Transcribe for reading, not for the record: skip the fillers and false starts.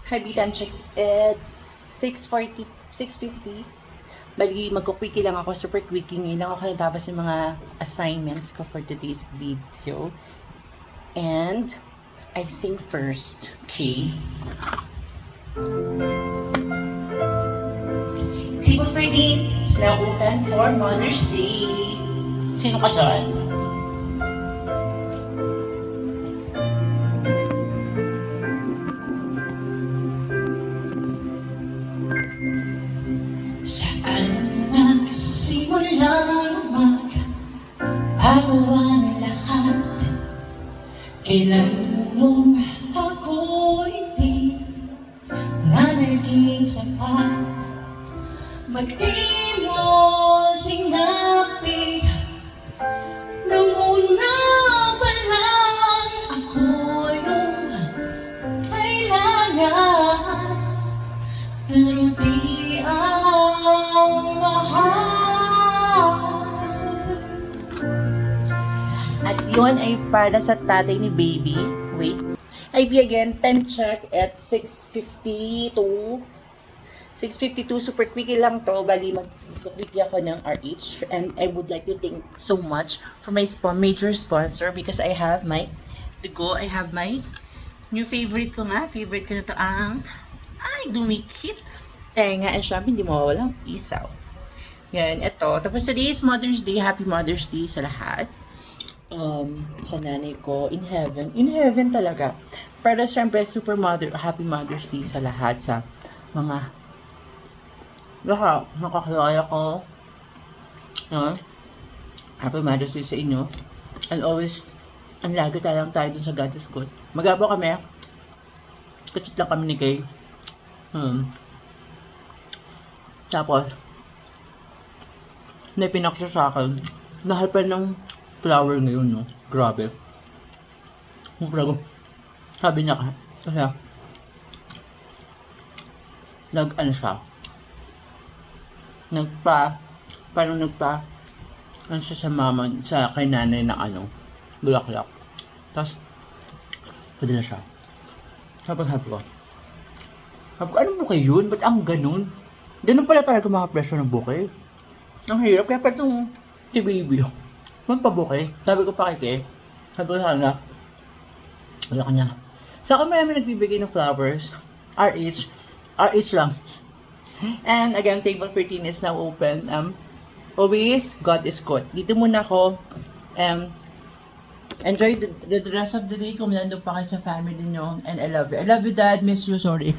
Heavy time check. It's 6:40, 6:50. Bali, magkukwiki lang ako. Super quickie. Ngayon lang ako natapos ng mga assignments ko for today's video. And, I sing first. Okay. Table 13 is now open for Mother's Day. Sino ka dyan? Saan nagsimula magpagawa ng lahat? Kailan nung ako'y di na naging sapat? Ba't di mo sinabi nung una pa lang ako yung kailangan? Pero di ang mahal. At yun ay para sa tatay ni baby. Wait. IB again, time check at 6:52. 6:52, super quickie lang to. Bali, mag-quickie ako ng RH. And I would like to thank so much for my major sponsor because I have my, I have my new favorite ko nga. Favorite ko na to ang, dumikit. Nga, syempre, hindi mawawala ang isaw. Yan, ito. Tapos today is Mother's Day. Happy Mother's Day sa lahat. Sa nanay ko, in heaven. In heaven talaga. Pero syempre, happy Mother's Day sa lahat. Sa mga nakakilala ko. Happy Mother's Day sa inyo. And always, ang lagi tayo dun sa God is good. Mag-abo kami. Kachit lang kami ni Kay. Tapos, napinak siya sa akin. Nahal pa ng flower ngayon, no? Grabe. Sabi niya kasi, ano siya, ano siya sa mama, kay nanay na bulaklak. Tapos, padala siya. Sabi ko, ano bouquet yun? Ba't ang ganun? Ganun pala talaga mga presyo ng bouquet. Ang hirap, kaya pa itong si baby. Magpa-bouquet. Sabi ko pa kay sabi ko sana, wala ka niya. Sa akin may nagbibigay ng flowers. RH lang. And again, table 13 is now open. Always, God is good. Dito muna ako. Enjoy the rest of the day kung nandun pa kayo sa family nyo. And I love you. I love you, Dad. Miss you. Sorry.